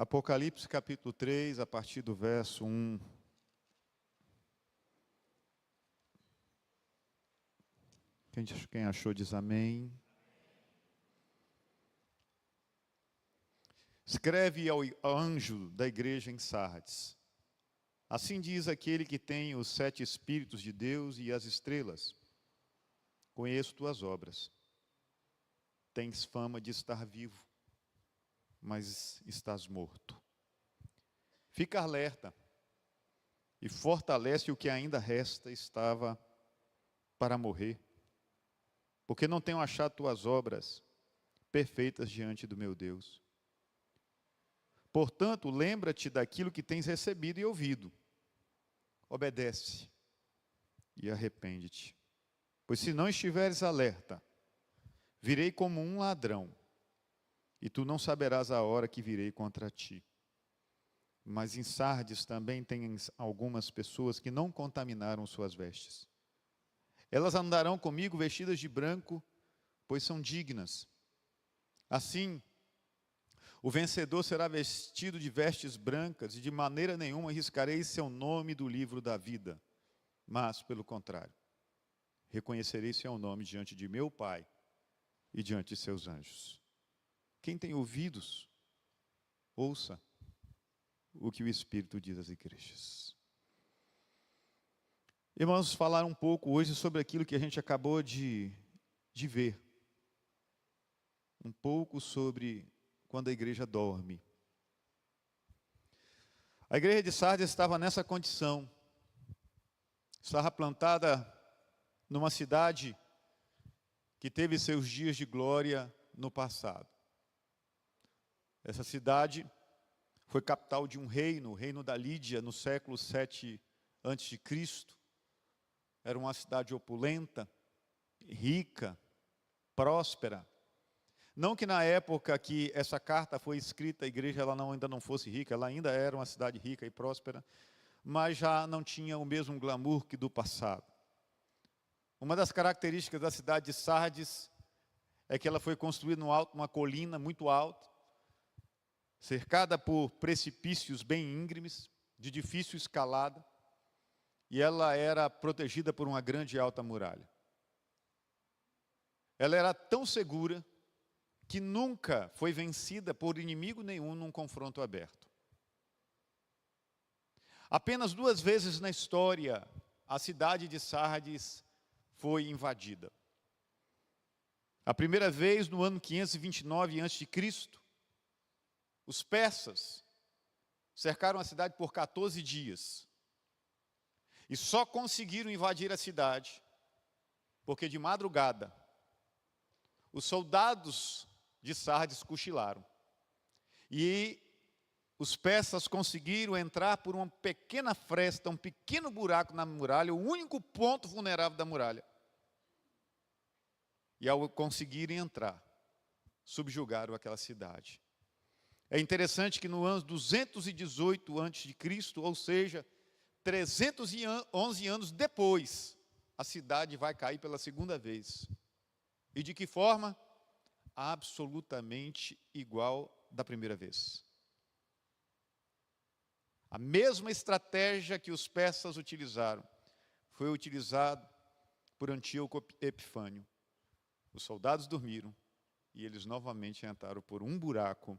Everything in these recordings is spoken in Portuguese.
Apocalipse capítulo 3, a partir do verso 1. Quem achou diz amém. Escreve ao anjo da igreja em Sardes. Assim diz aquele que tem os 7 Espíritos de Deus e as estrelas. Conheço tuas obras. Tens fama de estar vivo, mas estás morto. Fica alerta e fortalece o que ainda resta, estava para morrer. Porque não tenho achado tuas obras perfeitas diante do meu Deus. Portanto, lembra-te daquilo que tens recebido e ouvido. Obedece e arrepende-te. Pois se não estiveres alerta, virei como um ladrão, e tu não saberás a hora que virei contra ti. Mas em Sardes também tem algumas pessoas que não contaminaram suas vestes. Elas andarão comigo vestidas de branco, pois são dignas. Assim, o vencedor será vestido de vestes brancas, e de maneira nenhuma riscarei seu nome do livro da vida. Mas, pelo contrário, reconhecerei seu nome diante de meu Pai e diante de seus anjos. Quem tem ouvidos, ouça o que o Espírito diz às igrejas. E vamos falar um pouco hoje sobre aquilo que a gente acabou de ver. Um pouco sobre quando a igreja dorme. A igreja de Sardes estava nessa condição. Estava plantada numa cidade que teve seus dias de glória no passado. Essa cidade foi capital de um reino, o reino da Lídia, no século 7 a.C. Era uma cidade opulenta, rica, próspera. Não que na época que essa carta foi escrita, a igreja ainda não fosse rica, ela ainda era uma cidade rica e próspera, mas já não tinha o mesmo glamour que do passado. Uma das características da cidade de Sardes é que ela foi construída no alto, uma colina muito alta, cercada por precipícios bem íngremes, de difícil escalada, e ela era protegida por uma grande e alta muralha. Ela era tão segura que nunca foi vencida por inimigo nenhum num confronto aberto. Apenas 2 vezes na história, a cidade de Sardes foi invadida. A primeira vez no ano 529 a.C., os persas cercaram a cidade por 14 dias. E só conseguiram invadir a cidade porque de madrugada os soldados de Sardes cochilaram. E os persas conseguiram entrar por uma pequena fresta, um pequeno buraco na muralha, o único ponto vulnerável da muralha. E ao conseguirem entrar, subjugaram aquela cidade. É interessante que no ano 218 a.C., ou seja, 311 anos depois, a cidade vai cair pela segunda vez. E de que forma? Absolutamente igual da primeira vez. A mesma estratégia que os persas utilizaram foi utilizada por Antíoco Epifânio. Os soldados dormiram e eles novamente entraram por um buraco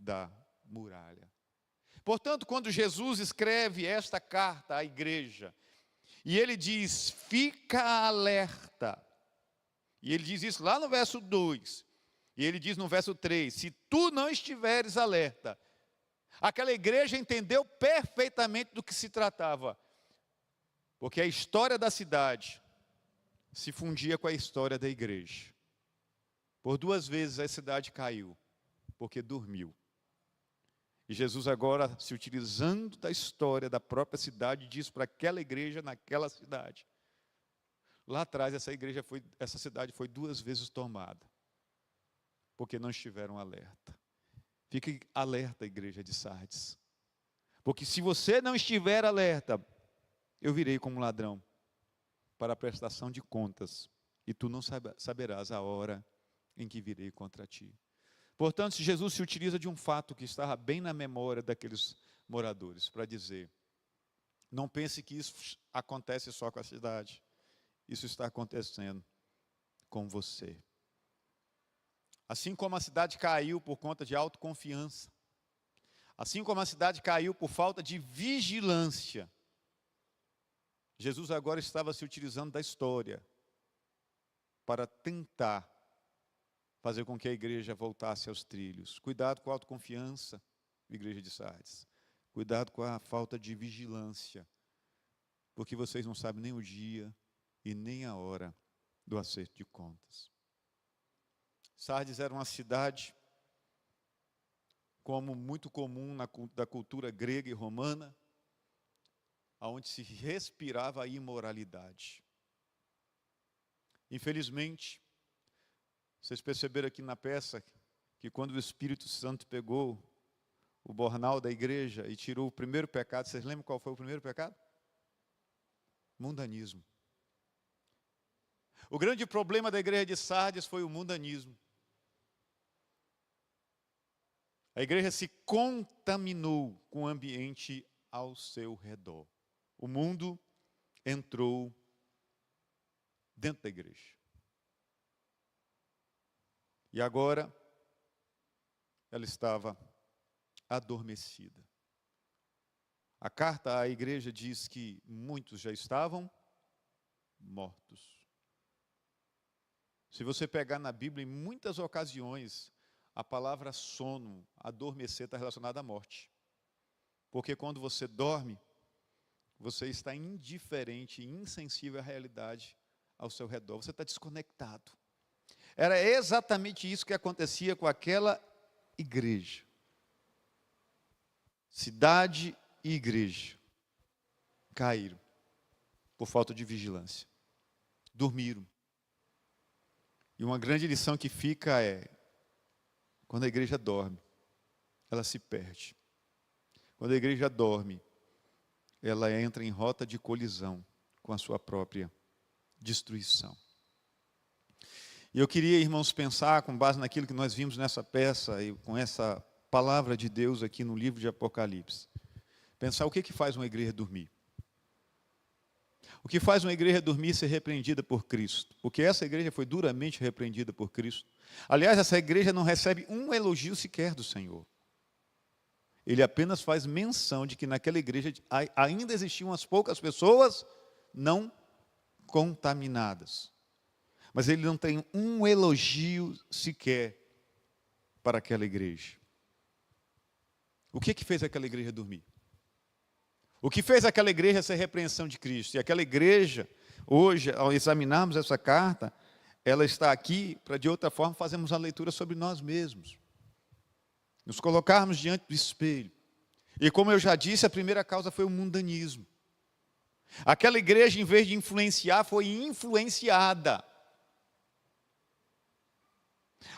da muralha. Portanto, quando Jesus escreve esta carta à igreja, e ele diz, fica alerta, e ele diz isso lá no verso 2, e ele diz no verso 3, se tu não estiveres alerta, aquela igreja entendeu perfeitamente do que se tratava, porque a história da cidade se fundia com a história da igreja. Por 2 vezes a cidade caiu, porque dormiu. E Jesus agora, se utilizando da história da própria cidade, diz para aquela igreja naquela cidade. Lá atrás essa cidade foi 2 vezes tomada, porque não estiveram alerta. Fique alerta, igreja de Sardes. Porque se você não estiver alerta, eu virei como ladrão para a prestação de contas, e tu não saberás a hora em que virei contra ti. Portanto, Jesus se utiliza de um fato que estava bem na memória daqueles moradores, para dizer: não pense que isso acontece só com a cidade. Isso está acontecendo com você. Assim como a cidade caiu por conta de autoconfiança, assim como a cidade caiu por falta de vigilância, Jesus agora estava se utilizando da história para tentar fazer com que a igreja voltasse aos trilhos. Cuidado com a autoconfiança, igreja de Sardes. Cuidado com a falta de vigilância, porque vocês não sabem nem o dia e nem a hora do acerto de contas. Sardes era uma cidade, como muito comum da cultura grega e romana, onde se respirava a imoralidade. Infelizmente, vocês perceberam aqui na peça que quando o Espírito Santo pegou o bornal da igreja e tirou o primeiro pecado, vocês lembram qual foi o primeiro pecado? Mundanismo. O grande problema da igreja de Sardes foi o mundanismo. A igreja se contaminou com o ambiente ao seu redor. O mundo entrou dentro da igreja. E agora, ela estava adormecida. A carta à igreja diz que muitos já estavam mortos. Se você pegar na Bíblia, em muitas ocasiões, a palavra sono, adormecer, está relacionada à morte. Porque quando você dorme, você está indiferente, insensível à realidade ao seu redor. Você está desconectado. Era exatamente isso que acontecia com aquela igreja. Cidade e igreja caíram por falta de vigilância. Dormiram. E uma grande lição que fica é: quando a igreja dorme, ela se perde. Quando a igreja dorme, ela entra em rota de colisão com a sua própria destruição. E eu queria, irmãos, pensar, com base naquilo que nós vimos nessa peça e com essa palavra de Deus aqui no livro de Apocalipse, pensar o que faz uma igreja dormir. O que faz uma igreja dormir e ser repreendida por Cristo? Porque essa igreja foi duramente repreendida por Cristo. Aliás, essa igreja não recebe um elogio sequer do Senhor. Ele apenas faz menção de que naquela igreja ainda existiam umas poucas pessoas não contaminadas. Mas ele não tem um elogio sequer para aquela igreja. O que fez aquela igreja dormir? O que fez aquela igreja ser repreensão de Cristo? E aquela igreja, hoje, ao examinarmos essa carta, ela está aqui para, de outra forma, fazermos a leitura sobre nós mesmos. Nos colocarmos diante do espelho. E como eu já disse, a primeira causa foi o mundanismo. Aquela igreja, em vez de influenciar, foi influenciada.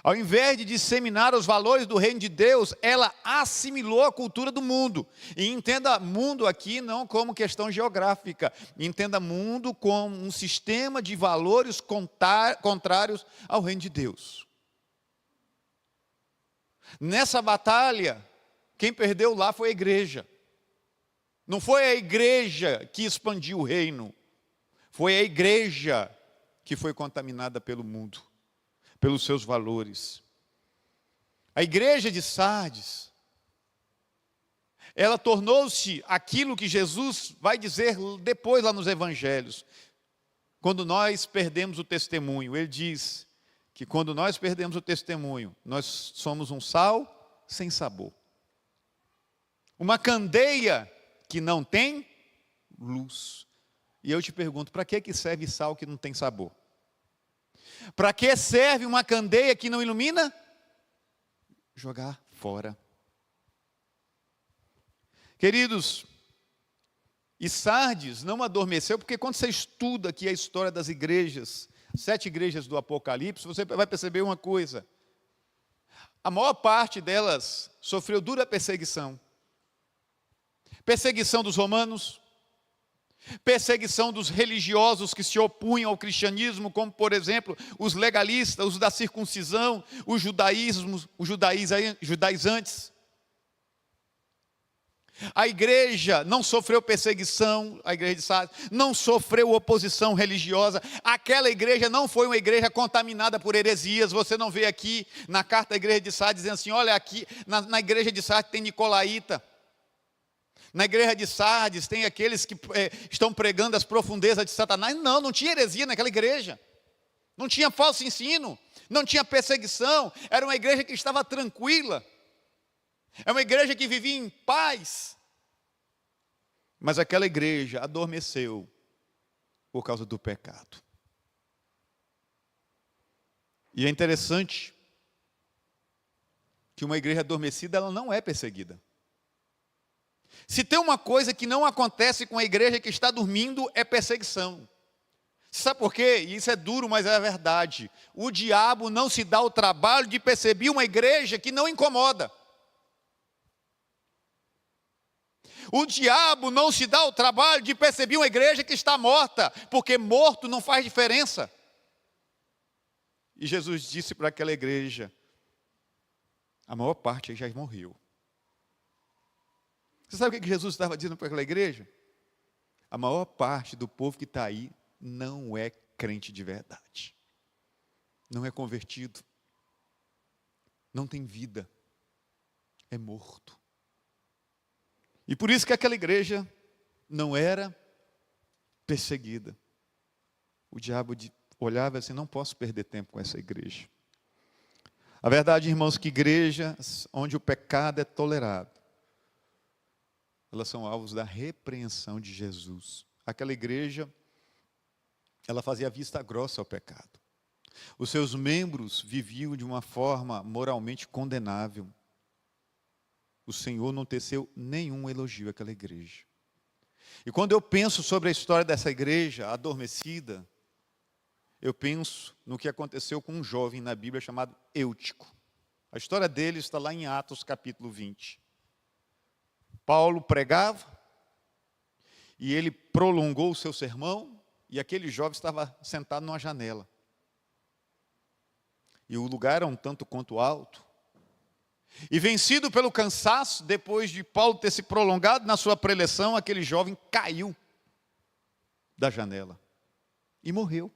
Ao invés de disseminar os valores do reino de Deus, ela assimilou a cultura do mundo. E entenda mundo aqui não como questão geográfica. Entenda mundo como um sistema de valores contrários ao reino de Deus. Nessa batalha, quem perdeu lá foi a igreja. Não foi a igreja que expandiu o reino. Foi a igreja que foi contaminada pelo mundo, pelos seus valores. A igreja de Sardes, ela tornou-se aquilo que Jesus vai dizer depois lá nos evangelhos. Quando nós perdemos o testemunho, ele diz que quando nós perdemos o testemunho, nós somos um sal sem sabor. Uma candeia que não tem luz. E eu te pergunto, para que serve sal que não tem sabor? Para que serve uma candeia que não ilumina? Jogar fora. Queridos, e Sardes não adormeceu, porque quando você estuda aqui a história das igrejas, 7 igrejas do Apocalipse, você vai perceber uma coisa. A maior parte delas sofreu dura perseguição. Perseguição dos romanos, perseguição dos religiosos que se opunham ao cristianismo, como por exemplo os legalistas, os da circuncisão, os judaizantes. A igreja não sofreu perseguição, a igreja de Sardes não sofreu oposição religiosa. Aquela igreja não foi uma igreja contaminada por heresias. Você não vê aqui na carta da igreja de Sardes dizendo assim: olha, aqui na igreja de Sardes tem nicolaíta. Na igreja de Sardes tem aqueles que estão pregando as profundezas de Satanás. Não tinha heresia naquela igreja. Não tinha falso ensino, não tinha perseguição. Era uma igreja que estava tranquila. É uma igreja que vivia em paz. Mas aquela igreja adormeceu por causa do pecado. E é interessante que uma igreja adormecida, ela não é perseguida. Se tem uma coisa que não acontece com a igreja que está dormindo, é perseguição. Sabe por quê? E isso é duro, mas é a verdade. O diabo não se dá o trabalho de perceber uma igreja que não incomoda. O diabo não se dá o trabalho de perceber uma igreja que está morta, porque morto não faz diferença. E Jesus disse para aquela igreja: a maior parte já morreu. Você sabe o que Jesus estava dizendo para aquela igreja? A maior parte do povo que está aí não é crente de verdade. Não é convertido. Não tem vida. É morto. E por isso que aquela igreja não era perseguida. O diabo olhava assim: não posso perder tempo com essa igreja. A verdade, irmãos, que igrejas onde o pecado é tolerado, elas são alvos da repreensão de Jesus. Aquela igreja, ela fazia vista grossa ao pecado. Os seus membros viviam de uma forma moralmente condenável. O Senhor não teceu nenhum elogio àquela igreja. E quando eu penso sobre a história dessa igreja adormecida, eu penso no que aconteceu com um jovem na Bíblia chamado Eutico. A história dele está lá em Atos capítulo 20. Paulo pregava, e ele prolongou o seu sermão, e aquele jovem estava sentado numa janela. E o lugar era um tanto quanto alto. E vencido pelo cansaço, depois de Paulo ter se prolongado na sua preleção, aquele jovem caiu da janela e morreu.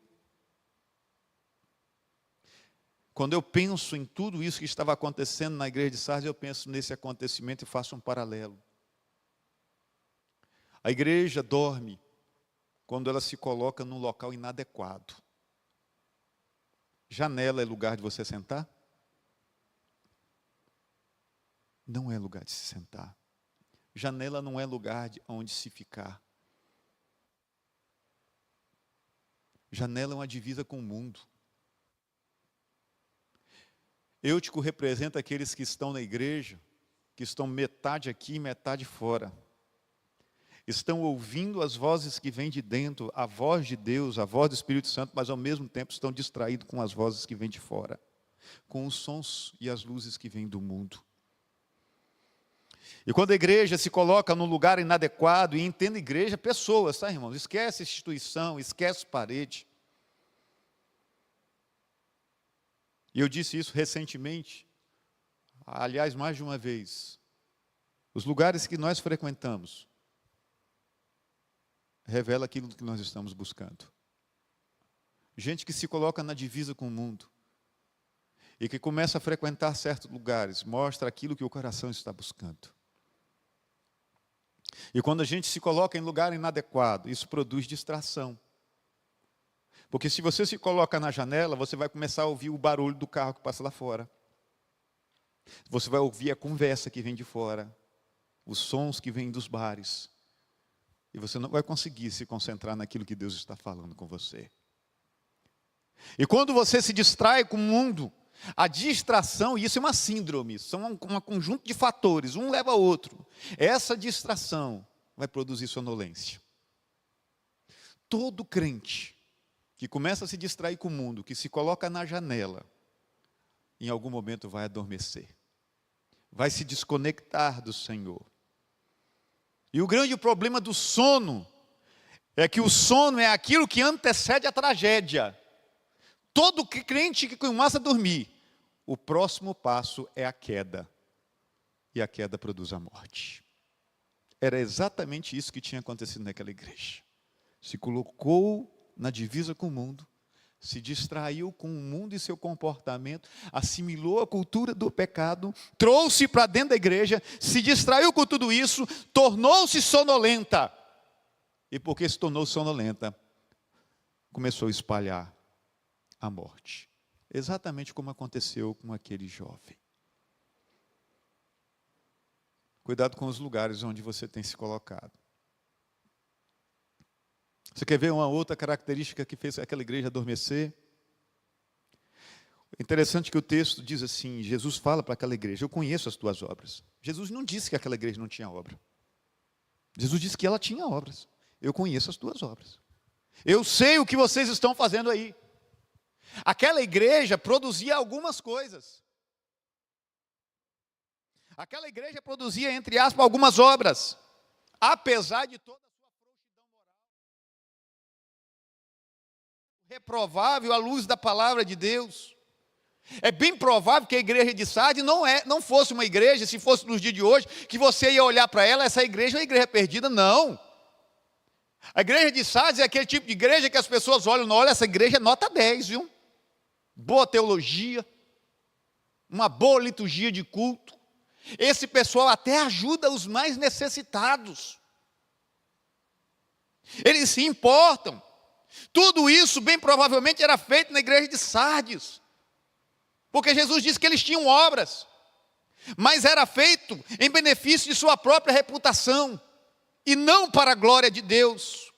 Quando eu penso em tudo isso que estava acontecendo na igreja de Sardes, eu penso nesse acontecimento e faço um paralelo. A igreja dorme quando ela se coloca num local inadequado. Janela é lugar de você sentar? Não é lugar de se sentar. Janela não é lugar onde se ficar. Janela é uma divisa com o mundo. Eutico representa aqueles que estão na igreja, que estão metade aqui e metade fora. Estão ouvindo as vozes que vêm de dentro, a voz de Deus, a voz do Espírito Santo, mas ao mesmo tempo estão distraídos com as vozes que vêm de fora, com os sons e as luzes que vêm do mundo. E quando a igreja se coloca num lugar inadequado, e entenda igreja, pessoas, tá, irmãos? Esquece instituição, esquece parede. E eu disse isso recentemente, aliás, mais de uma vez. Os lugares que nós frequentamos revela aquilo que nós estamos buscando. Gente que se coloca na divisa com o mundo e que começa a frequentar certos lugares, mostra aquilo que o coração está buscando. E quando a gente se coloca em lugar inadequado, isso produz distração. Porque se você se coloca na janela, você vai começar a ouvir o barulho do carro que passa lá fora. Você vai ouvir a conversa que vem de fora, os sons que vêm dos bares. E você não vai conseguir se concentrar naquilo que Deus está falando com você. E quando você se distrai com o mundo, a distração, e isso é uma síndrome, são um conjunto de fatores, um leva ao outro. Essa distração vai produzir sonolência. Todo crente que começa a se distrair com o mundo, que se coloca na janela, em algum momento vai adormecer. Vai se desconectar do Senhor. E o grande problema do sono é que o sono é aquilo que antecede a tragédia. Todo crente que começa a dormir, o próximo passo é a queda. E a queda produz a morte. Era exatamente isso que tinha acontecido naquela igreja. Se colocou na divisa com o mundo, se distraiu com o mundo e seu comportamento, assimilou a cultura do pecado, trouxe para dentro da igreja, se distraiu com tudo isso, tornou-se sonolenta. E porque se tornou sonolenta, começou a espalhar a morte. Exatamente como aconteceu com aquele jovem. Cuidado com os lugares onde você tem se colocado. Você quer ver uma outra característica que fez aquela igreja adormecer? Interessante que o texto diz assim, Jesus fala para aquela igreja, eu conheço as tuas obras. Jesus não disse que aquela igreja não tinha obra. Jesus disse que ela tinha obras. Eu conheço as tuas obras. Eu sei o que vocês estão fazendo aí. Aquela igreja produzia algumas coisas. Aquela igreja produzia, entre aspas, algumas obras. Apesar de toda a sua frouxidão moral. Reprovável à luz da palavra de Deus. É bem provável que a igreja de Sardes não fosse uma igreja, se fosse nos dias de hoje, que você ia olhar para ela, essa igreja é uma igreja perdida, não. A igreja de Sardes é aquele tipo de igreja que as pessoas olham, olha, essa igreja é nota 10, viu? Boa teologia, uma boa liturgia de culto. Esse pessoal até ajuda os mais necessitados. Eles se importam. Tudo isso, bem provavelmente, era feito na igreja de Sardes. Porque Jesus disse que eles tinham obras. Mas era feito em benefício de sua própria reputação. E não para a glória de Deus.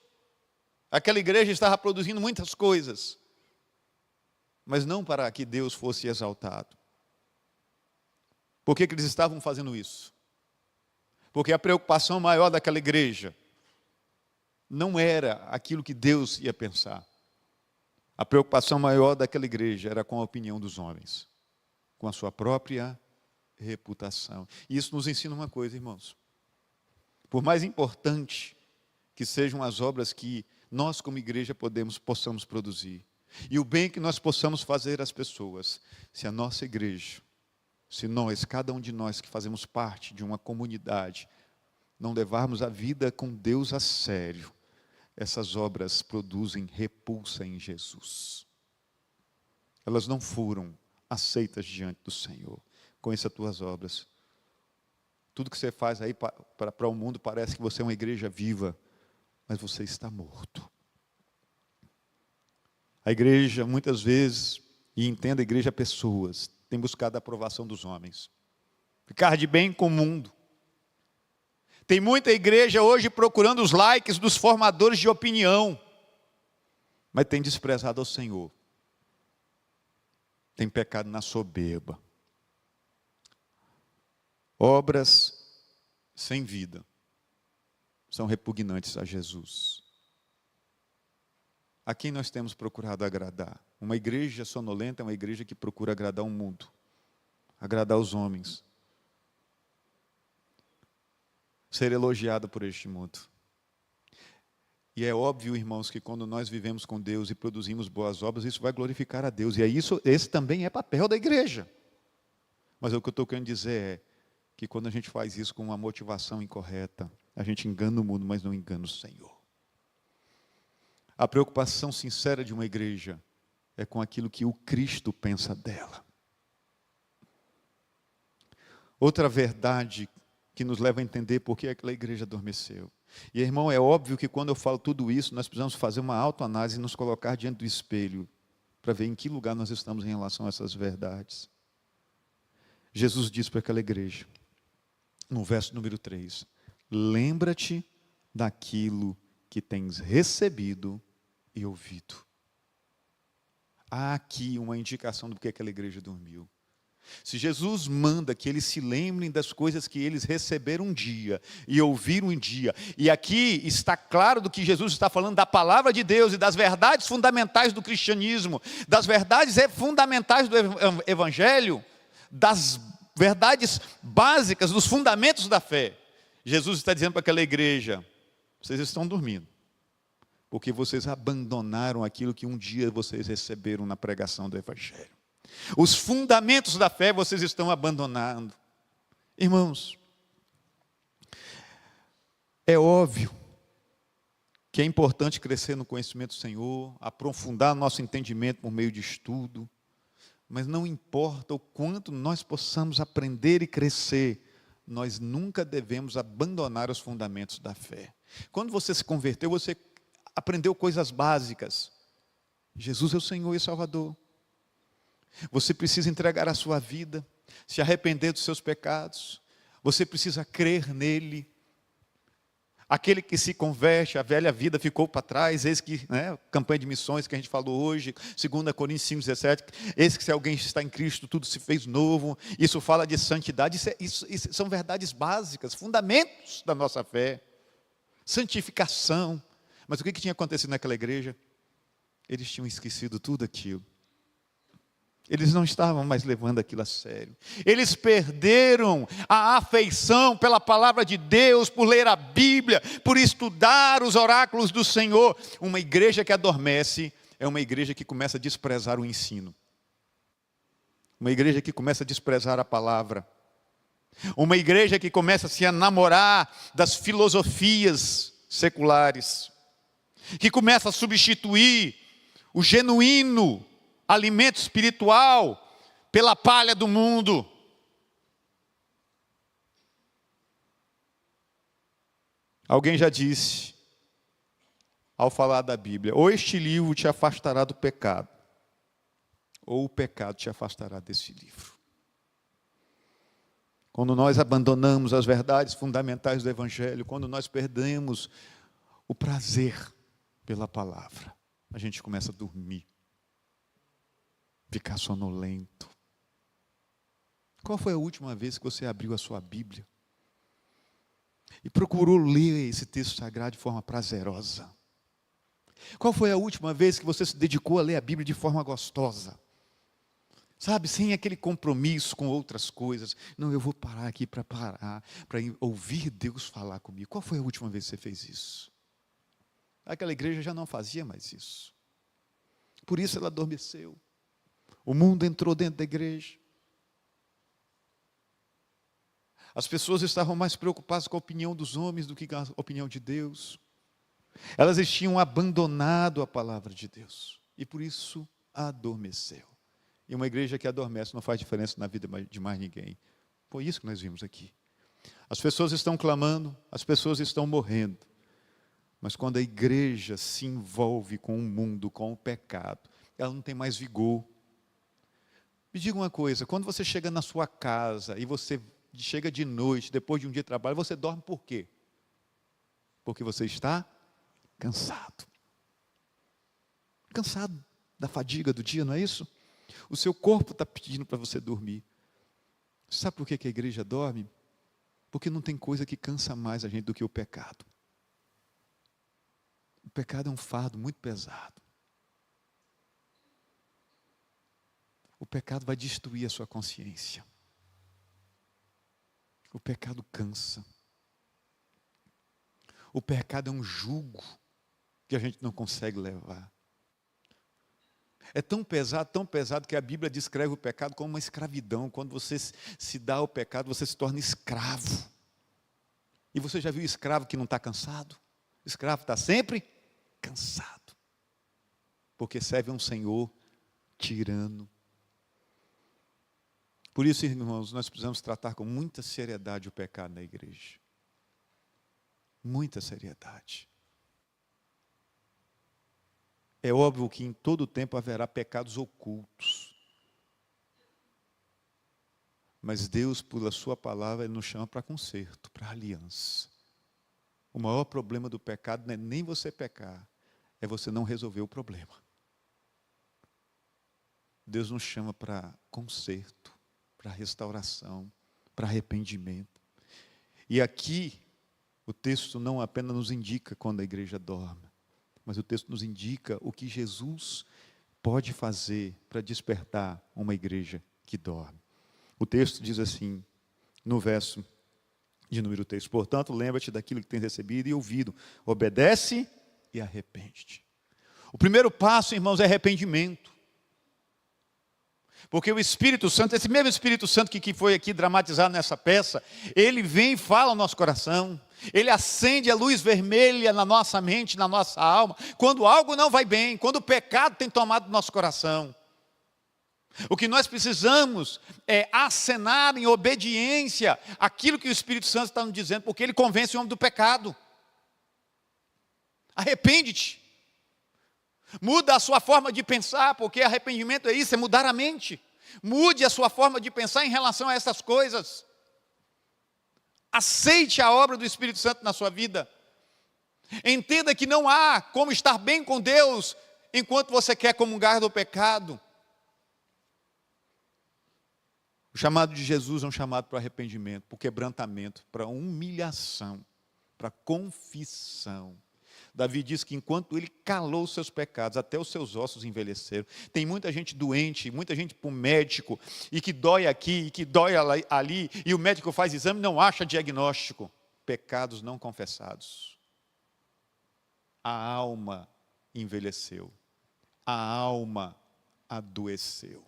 Aquela igreja estava produzindo muitas coisas. Mas não para que Deus fosse exaltado. Por que eles estavam fazendo isso? Porque a preocupação maior daquela igreja não era aquilo que Deus ia pensar. A preocupação maior daquela igreja era com a opinião dos homens, com a sua própria reputação. E isso nos ensina uma coisa, irmãos. Por mais importante que sejam as obras que nós como igreja possamos produzir, e o bem que nós possamos fazer às pessoas, se a nossa igreja, se nós, cada um de nós que fazemos parte de uma comunidade, não levarmos a vida com Deus a sério, essas obras produzem repulsa em Jesus. Elas não foram aceitas diante do Senhor. Conheça as tuas obras. Tudo que você faz aí para o mundo parece que você é uma igreja viva, mas você está morto. A igreja, muitas vezes, e entenda a igreja pessoas, tem buscado a aprovação dos homens. Ficar de bem com o mundo. Tem muita igreja hoje procurando os likes dos formadores de opinião, mas tem desprezado ao Senhor. Tem pecado na soberba. Obras sem vida são repugnantes a Jesus. A quem nós temos procurado agradar? Uma igreja sonolenta é uma igreja que procura agradar o mundo, agradar os homens, ser elogiada por este mundo. E é óbvio, irmãos, que quando nós vivemos com Deus e produzimos boas obras, isso vai glorificar a Deus. E esse também é papel da igreja. Mas o que eu estou querendo dizer é que quando a gente faz isso com uma motivação incorreta, a gente engana o mundo, mas não engana o Senhor. A preocupação sincera de uma igreja é com aquilo que o Cristo pensa dela. Outra verdade que nos leva a entender por que aquela igreja adormeceu. E, irmão, é óbvio que quando eu falo tudo isso, nós precisamos fazer uma autoanálise e nos colocar diante do espelho para ver em que lugar nós estamos em relação a essas verdades. Jesus disse para aquela igreja, no verso número 3, lembra-te daquilo que tens recebido e ouvido. Há aqui uma indicação do que aquela igreja dormiu. Se Jesus manda que eles se lembrem das coisas que eles receberam um dia e ouviram um dia, e aqui está claro do que Jesus está falando da palavra de Deus e das verdades fundamentais do cristianismo, das verdades fundamentais do evangelho, das verdades básicas, dos fundamentos da fé. Jesus está dizendo para aquela igreja, vocês estão dormindo. Porque vocês abandonaram aquilo que um dia vocês receberam na pregação do Evangelho. Os fundamentos da fé vocês estão abandonando. Irmãos, é óbvio que é importante crescer no conhecimento do Senhor, aprofundar nosso entendimento por meio de estudo, mas não importa o quanto nós possamos aprender e crescer, nós nunca devemos abandonar os fundamentos da fé. Quando você se converteu, você aprendeu coisas básicas. Jesus é o Senhor e Salvador. Você precisa entregar a sua vida, se arrepender dos seus pecados. Você precisa crer nele. Aquele que se converte, a velha vida ficou para trás, eis que, campanha de missões que a gente falou hoje, 2 Coríntios 5,17, eis que se alguém está em Cristo, tudo se fez novo. Isso fala de santidade, isso são verdades básicas, fundamentos da nossa fé. Santificação. Mas o que tinha acontecido naquela igreja? Eles tinham esquecido tudo aquilo. Eles não estavam mais levando aquilo a sério. Eles perderam a afeição pela palavra de Deus, por ler a Bíblia, por estudar os oráculos do Senhor. Uma igreja que adormece é uma igreja que começa a desprezar o ensino. Uma igreja que começa a desprezar a palavra. Uma igreja que começa a se enamorar das filosofias seculares. Que começa a substituir o genuíno alimento espiritual pela palha do mundo. Alguém já disse, ao falar da Bíblia, ou este livro te afastará do pecado, ou o pecado te afastará desse livro. Quando nós abandonamos as verdades fundamentais do Evangelho, quando nós perdemos o prazer pela palavra, a gente começa a dormir, ficar sonolento. Qual foi a última vez que você abriu a sua Bíblia e procurou ler esse texto sagrado de forma prazerosa? Qual foi a última vez que você se dedicou a ler a Bíblia de forma gostosa? Sabe, sem aquele compromisso com outras coisas. Não, eu vou parar aqui para ouvir Deus falar comigo. Qual foi a última vez que você fez isso? Aquela igreja já não fazia mais isso. Por isso ela adormeceu. O mundo entrou dentro da igreja. As pessoas estavam mais preocupadas com a opinião dos homens do que com a opinião de Deus. Elas tinham abandonado a palavra de Deus. E por isso adormeceu. E uma igreja que adormece não faz diferença na vida de mais ninguém. Foi isso que nós vimos aqui. As pessoas estão clamando, as pessoas estão morrendo. Mas quando a igreja se envolve com o mundo, com o pecado, ela não tem mais vigor. Me diga uma coisa, quando você chega na sua casa e você chega de noite, depois de um dia de trabalho, você dorme por quê? Porque você está cansado. Cansado da fadiga do dia, não é isso? O seu corpo está pedindo para você dormir. Sabe por que a igreja dorme? Porque não tem coisa que cansa mais a gente do que o pecado. O pecado é um fardo muito pesado. O pecado vai destruir a sua consciência. O pecado cansa. O pecado é um jugo que a gente não consegue levar. É tão pesado que a Bíblia descreve o pecado como uma escravidão. Quando você se dá ao pecado, você se torna escravo. E você já viu escravo que não está cansado? O escravo está sempre cansado. Porque serve a um Senhor tirano. Por isso, irmãos, nós precisamos tratar com muita seriedade o pecado na igreja. Muita seriedade. É óbvio que em todo tempo haverá pecados ocultos. Mas Deus, pela sua palavra, Ele nos chama para conserto, para aliança. O maior problema do pecado não é nem você pecar, é você não resolver o problema. Deus nos chama para conserto, para restauração, para arrependimento. E aqui, o texto não apenas nos indica quando a igreja dorme, mas o texto nos indica o que Jesus pode fazer para despertar uma igreja que dorme. O texto diz assim, no verso de número 3, portanto, lembra-te daquilo que tens recebido e ouvido, obedece e arrepende-te. O primeiro passo, irmãos, é arrependimento. Porque o Espírito Santo, esse mesmo Espírito Santo que foi aqui dramatizado nessa peça, ele vem e fala ao nosso coração. Ele acende a luz vermelha na nossa mente, na nossa alma, quando algo não vai bem, quando o pecado tem tomado nosso coração. O que nós precisamos é acenar em obediência àquilo que o Espírito Santo está nos dizendo, porque ele convence o homem do pecado. Arrepende-te. Muda a sua forma de pensar, porque arrependimento é isso, é mudar a mente. Mude a sua forma de pensar em relação a essas coisas. Aceite a obra do Espírito Santo na sua vida. Entenda que não há como estar bem com Deus enquanto você quer comungar do pecado. O chamado de Jesus é um chamado para o arrependimento, para o quebrantamento, para a humilhação, para a confissão. Davi diz que enquanto ele calou os seus pecados, até os seus ossos envelheceram. Tem muita gente doente, muita gente para o médico, e que dói aqui, e que dói ali, e o médico faz exame e não acha diagnóstico. Pecados não confessados. A alma envelheceu. A alma adoeceu.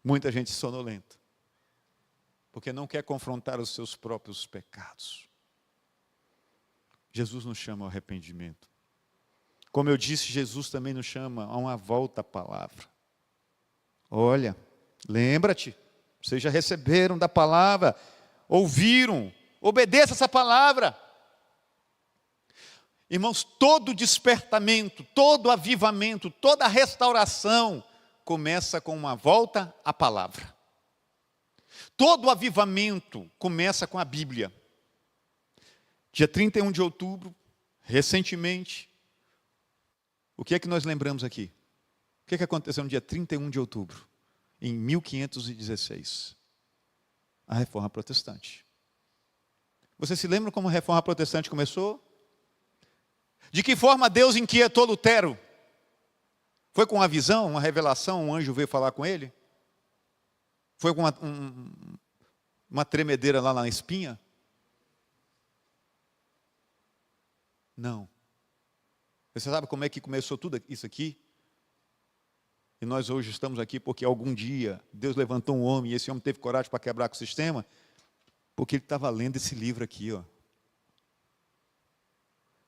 Muita gente sonolenta, porque não quer confrontar os seus próprios pecados. Jesus nos chama ao arrependimento. Como eu disse, Jesus também nos chama a uma volta à palavra. Olha, lembra-te, vocês já receberam da palavra, ouviram, obedeça essa palavra. Irmãos, todo despertamento, todo avivamento, toda restauração começa com uma volta à palavra. Todo avivamento começa com a Bíblia. Dia 31 de outubro, recentemente, o que é que nós lembramos aqui? O que é que aconteceu no dia 31 de outubro, em 1516? A Reforma Protestante. Você se lembra como a Reforma Protestante começou? De que forma Deus inquietou Lutero? Foi com uma visão, uma revelação, um anjo veio falar com ele? Foi com uma tremedeira lá na espinha? Não. Você sabe como é que começou tudo isso aqui? E nós hoje estamos aqui porque algum dia Deus levantou um homem e esse homem teve coragem para quebrar com o sistema, porque ele estava lendo esse livro aqui, ó.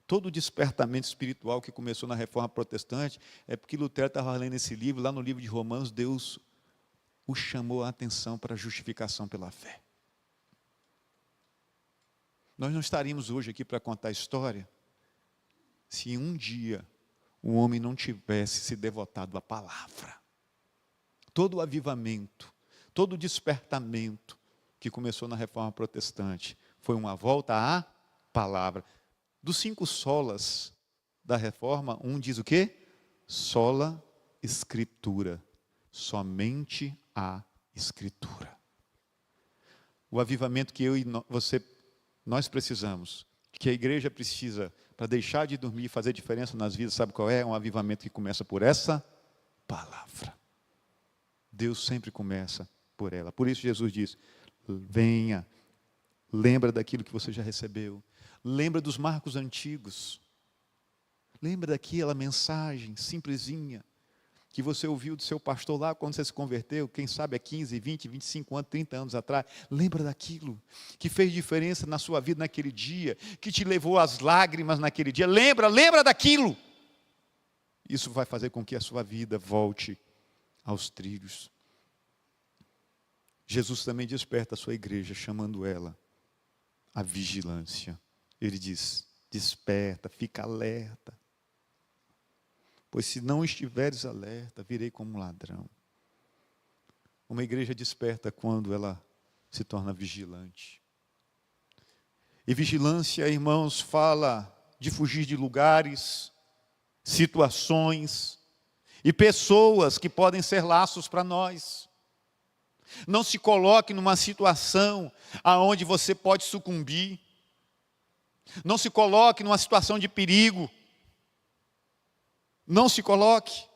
Todo o despertamento espiritual que começou na Reforma Protestante é porque Lutero estava lendo esse livro, lá no livro de Romanos, Deus o chamou a atenção para a justificação pela fé. Nós não estaríamos hoje aqui para contar a história se um dia o homem não tivesse se devotado à palavra. Todo o avivamento, todo o despertamento que começou na Reforma Protestante foi uma volta à palavra. Dos 5 solas da Reforma, um diz o quê? Sola Escritura. Somente a Escritura. O avivamento que eu e nós precisamos, que a igreja precisa para deixar de dormir e fazer diferença nas vidas, sabe qual é? É um avivamento que começa por essa palavra. Deus sempre começa por ela. Por isso Jesus diz, venha, lembra daquilo que você já recebeu. Lembra dos marcos antigos. Lembra daquela mensagem simplesinha que você ouviu do seu pastor lá quando você se converteu, quem sabe há 15, 20, 25 anos, 30 anos atrás. Lembra daquilo que fez diferença na sua vida naquele dia, que te levou às lágrimas naquele dia. Lembra daquilo. Isso vai fazer com que a sua vida volte aos trilhos. Jesus também desperta a sua igreja, chamando ela à vigilância. Ele diz, desperta, fica alerta. Pois se não estiveres alerta, virei como um ladrão. Uma igreja desperta quando ela se torna vigilante. E vigilância, irmãos, fala de fugir de lugares, situações e pessoas que podem ser laços para nós. Não se coloque numa situação aonde você pode sucumbir. Não se coloque numa situação de perigo. Não se coloque.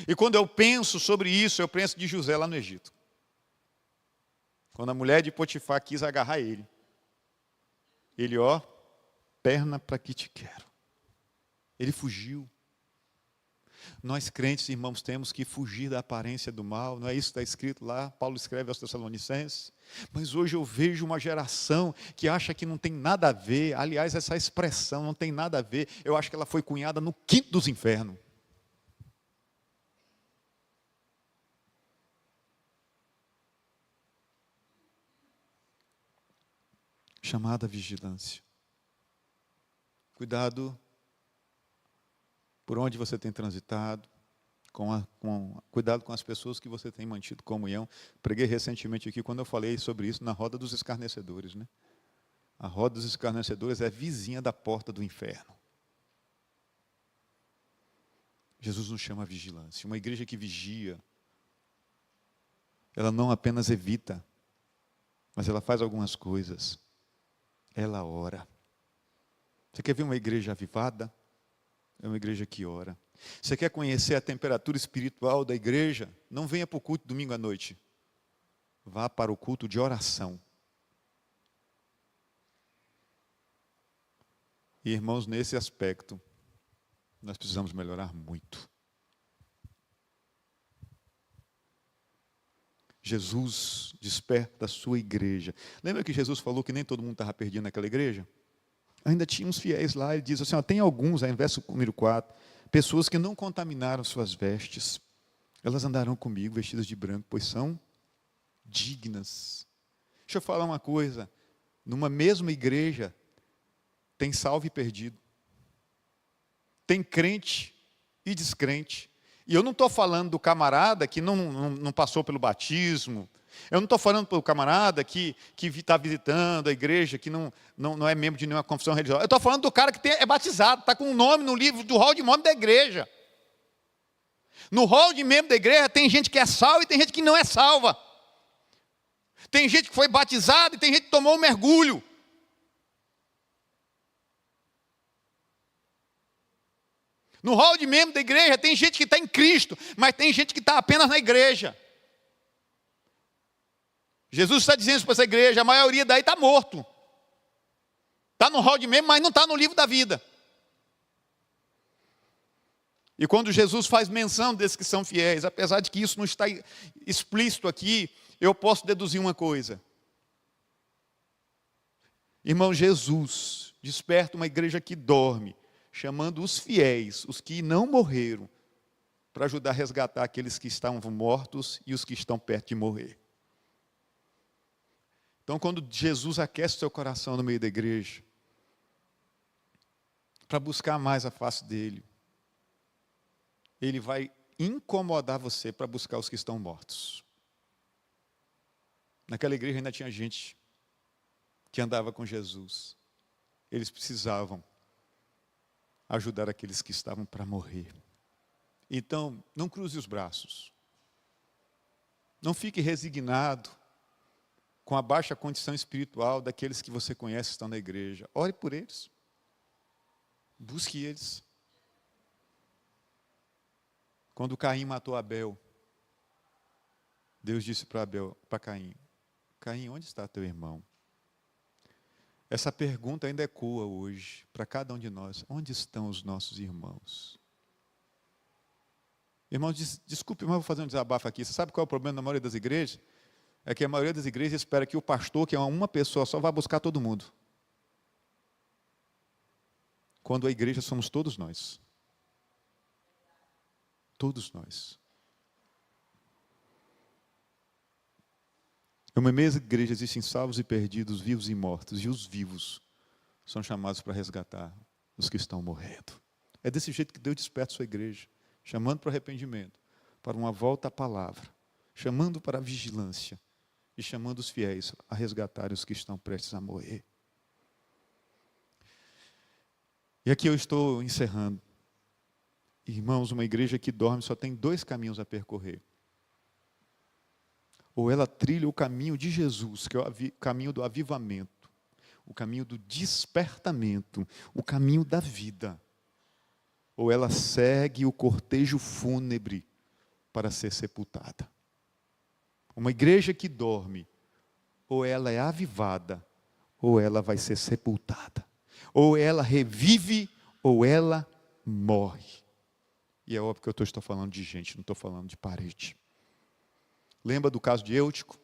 E quando eu penso sobre isso, eu penso de José lá no Egito. Quando a mulher de Potifar quis agarrar ele. Ele, perna para que te quero. Ele fugiu. Nós crentes, irmãos, temos que fugir da aparência do mal. Não é isso que está escrito lá? Paulo escreve aos Tessalonicenses. Mas hoje eu vejo uma geração que acha que não tem nada a ver. Aliás, essa expressão não tem nada a ver. Eu acho que ela foi cunhada no quinto dos infernos. Chamada vigilância. Cuidado por onde você tem transitado, cuidado com as pessoas que você tem mantido comunhão. Preguei recentemente aqui, quando eu falei sobre isso, na roda dos escarnecedores. Né? A roda dos escarnecedores é vizinha da porta do inferno. Jesus nos chama a vigilância. Uma igreja que vigia, ela não apenas evita, mas ela faz algumas coisas. Ela ora. Você quer ver uma igreja avivada? É uma igreja que ora. Você quer conhecer a temperatura espiritual da igreja? Não venha para o culto domingo à noite. Vá para o culto de oração. E, irmãos, nesse aspecto, nós precisamos melhorar muito. Jesus desperta a sua igreja. Lembra que Jesus falou que nem todo mundo estava perdido naquela igreja? Ainda tinha uns fiéis lá, ele diz assim, tem alguns, aí no verso número 4, pessoas que não contaminaram suas vestes, elas andarão comigo vestidas de branco, pois são dignas. Deixa eu falar uma coisa, numa mesma igreja, tem salvo e perdido, tem crente e descrente, e eu não estou falando do camarada que não passou pelo batismo, eu não estou falando para o camarada que está visitando a igreja, que não é membro de nenhuma confissão religiosa. Eu estou falando do cara que é batizado, está com um nome no livro do hall de membro da igreja. No hall de membro da igreja tem gente que é salva e tem gente que não é salva. Tem gente que foi batizada e tem gente que tomou um mergulho. No hall de membro da igreja tem gente que está em Cristo, mas tem gente que está apenas na igreja. Jesus está dizendo para essa igreja, a maioria daí está morto. Está no hall de membro, mas não está no livro da vida. E quando Jesus faz menção desses que são fiéis, apesar de que isso não está explícito aqui, eu posso deduzir uma coisa. Irmão, Jesus desperta uma igreja que dorme, chamando os fiéis, os que não morreram, para ajudar a resgatar aqueles que estavam mortos e os que estão perto de morrer. Então, quando Jesus aquece o seu coração no meio da igreja, para buscar mais a face dele, ele vai incomodar você para buscar os que estão mortos. Naquela igreja ainda tinha gente que andava com Jesus. Eles precisavam ajudar aqueles que estavam para morrer. Então, não cruze os braços. Não fique resignado com a baixa condição espiritual daqueles que você conhece que estão na igreja. Ore por eles. Busque eles. Quando Caim matou Abel, Deus disse para Caim, Caim, onde está teu irmão? Essa pergunta ainda ecoa hoje para cada um de nós. Onde estão os nossos irmãos? Irmãos, desculpe, mas vou fazer um desabafo aqui. Você sabe qual é o problema da maioria das igrejas? É que a maioria das igrejas espera que o pastor, que é uma pessoa só, vá buscar todo mundo. Quando a igreja somos todos nós. Todos nós. Em uma mesma igreja existem salvos e perdidos, vivos e mortos. E os vivos são chamados para resgatar os que estão morrendo. É desse jeito que Deus desperta a sua igreja. Chamando para o arrependimento, para uma volta à palavra. Chamando para a vigilância. E chamando os fiéis a resgatar os que estão prestes a morrer. E aqui eu estou encerrando. Irmãos, uma igreja que dorme só tem 2 caminhos a percorrer. Ou ela trilha o caminho de Jesus, que é o caminho do avivamento, o caminho do despertamento, o caminho da vida. Ou ela segue o cortejo fúnebre para ser sepultada. Uma igreja que dorme, ou ela é avivada, ou ela vai ser sepultada. Ou ela revive, ou ela morre. E é óbvio que eu estou falando de gente, não estou falando de parede. Lembra do caso de Eutico?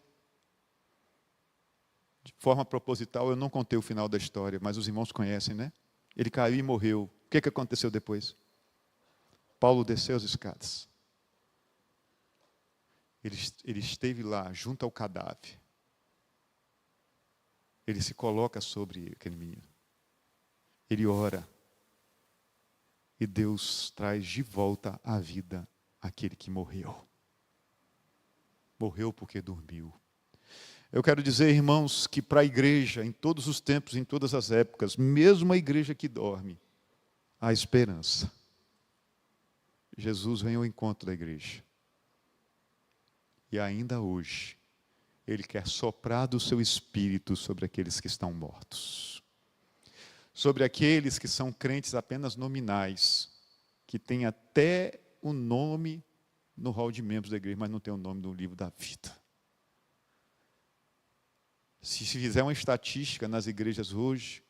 De forma proposital, eu não contei o final da história, mas os irmãos conhecem, né? Ele caiu e morreu. O que aconteceu depois? Paulo desceu as escadas. Ele esteve lá, junto ao cadáver. Ele se coloca sobre aquele menino. Ele ora. E Deus traz de volta à vida aquele que morreu. Morreu porque dormiu. Eu quero dizer, irmãos, que para a igreja, em todos os tempos, em todas as épocas, mesmo a igreja que dorme, há esperança. Jesus vem ao encontro da igreja. E ainda hoje, Ele quer soprar do seu espírito sobre aqueles que estão mortos. Sobre aqueles que são crentes apenas nominais, que têm até o nome no hall de membros da igreja, mas não tem o nome no livro da vida. Se fizer uma estatística nas igrejas hoje,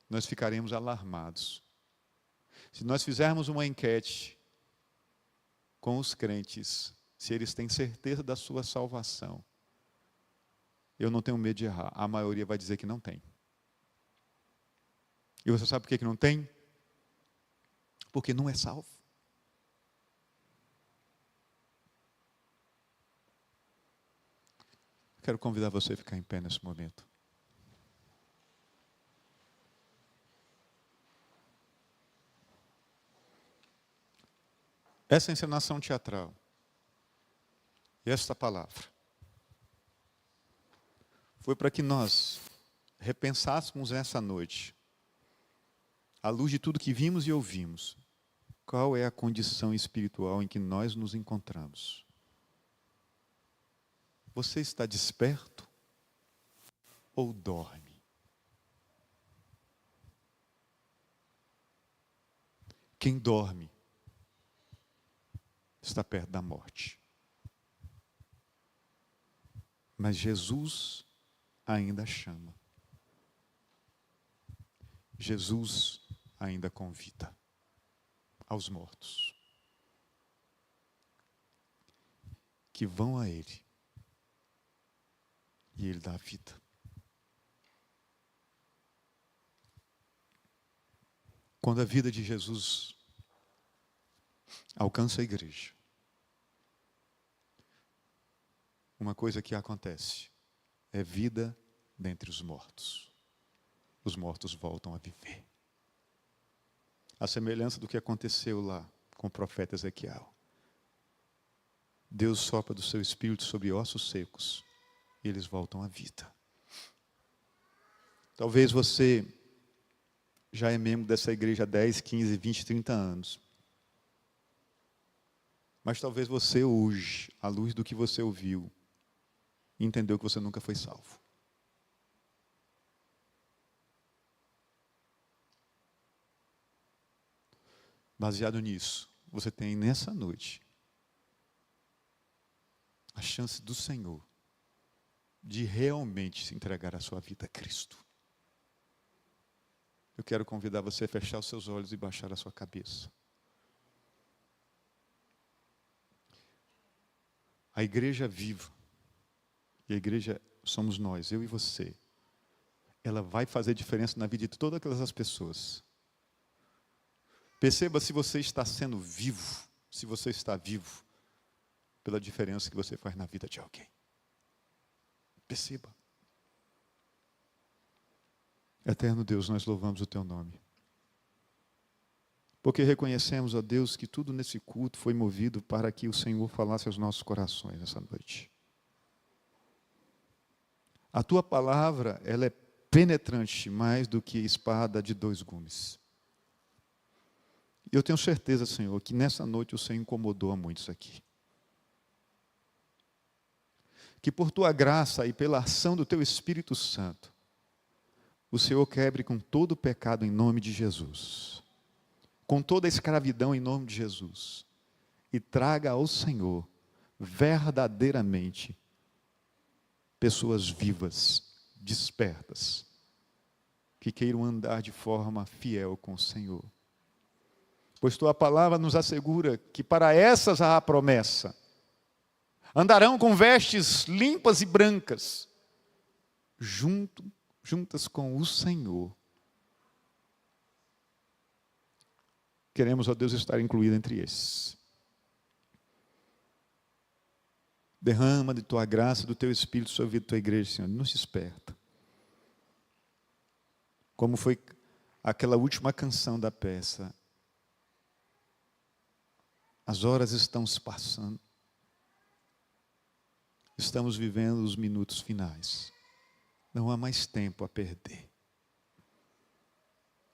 nós ficaremos alarmados. Se nós fizermos uma enquete com os crentes, se eles têm certeza da sua salvação, eu não tenho medo de errar, a maioria vai dizer que não tem. E você sabe por que não tem? Porque não é salvo. Quero convidar você a ficar em pé nesse momento. Essa encenação teatral e esta palavra foi para que nós repensássemos essa noite, à luz de tudo que vimos e ouvimos, qual é a condição espiritual em que nós nos encontramos. Você está desperto ou dorme? Quem dorme está perto da morte. Mas Jesus ainda chama. Jesus ainda convida aos mortos que vão a Ele. E Ele dá a vida. Quando a vida de Jesus alcança a igreja, uma coisa que acontece é vida dentre os mortos. Os mortos voltam a viver. A semelhança do que aconteceu lá com o profeta Ezequiel. Deus sopra do seu espírito sobre ossos secos. E eles voltam à vida. Talvez você já é membro dessa igreja há 10, 15, 20, 30 anos. Mas talvez você hoje, à luz do que você ouviu, entendeu que você nunca foi salvo. Baseado nisso, você tem nessa noite a chance do Senhor de realmente se entregar a sua vida a Cristo. Eu quero convidar você a fechar os seus olhos e baixar a sua cabeça. A igreja viva, e a igreja somos nós, eu e você, ela vai fazer diferença na vida de todas aquelas pessoas. Perceba se você está sendo vivo, se você está vivo, pela diferença que você faz na vida de alguém. Perceba. Eterno Deus, nós louvamos o Teu nome. Porque reconhecemos, ó Deus, que tudo nesse culto foi movido para que o Senhor falasse aos nossos corações essa noite. A Tua palavra, ela é penetrante mais do que espada de 2 gumes. E eu tenho certeza, Senhor, que nessa noite o Senhor incomodou a muitos aqui. Que por Tua graça e pela ação do Teu Espírito Santo, o Senhor quebre com todo o pecado em nome de Jesus. Com toda a escravidão em nome de Jesus. E traga ao Senhor, verdadeiramente, pessoas vivas, despertas, que queiram andar de forma fiel com o Senhor. Pois tua palavra nos assegura que para essas há a promessa. Andarão com vestes limpas e brancas, juntas com o Senhor. Queremos, ó Deus, estar incluído entre esses. Derrama de tua graça, do teu Espírito sobre a tua igreja, Senhor. Nos desperta. Como foi aquela última canção da peça. As horas estão se passando. Estamos vivendo os minutos finais. Não há mais tempo a perder.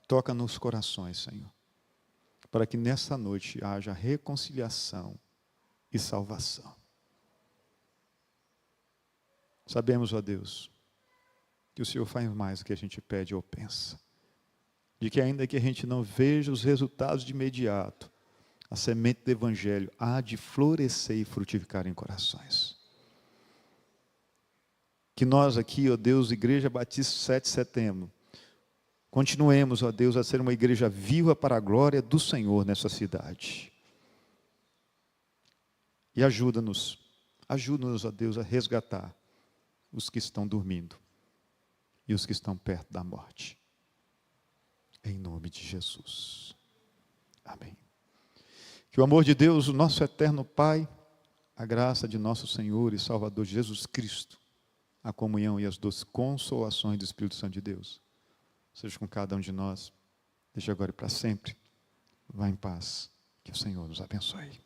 Toca nos corações, Senhor, para que nessa noite haja reconciliação e salvação. Sabemos, ó Deus, que o Senhor faz mais do que a gente pede ou pensa. De que ainda que a gente não veja os resultados de imediato, a semente do Evangelho há de florescer e frutificar em corações. Que nós aqui, ó Deus, Igreja Batista 7 de Setembro, continuemos, ó Deus, a ser uma igreja viva para a glória do Senhor nessa cidade. E ajuda-nos, ó Deus, a resgatar os que estão dormindo e os que estão perto da morte. Em nome de Jesus. Amém. Que o amor de Deus, o nosso eterno Pai, a graça de nosso Senhor e Salvador Jesus Cristo, a comunhão e as doces consolações do Espírito Santo de Deus, seja com cada um de nós, desde agora e para sempre. Vá em paz. Que o Senhor nos abençoe.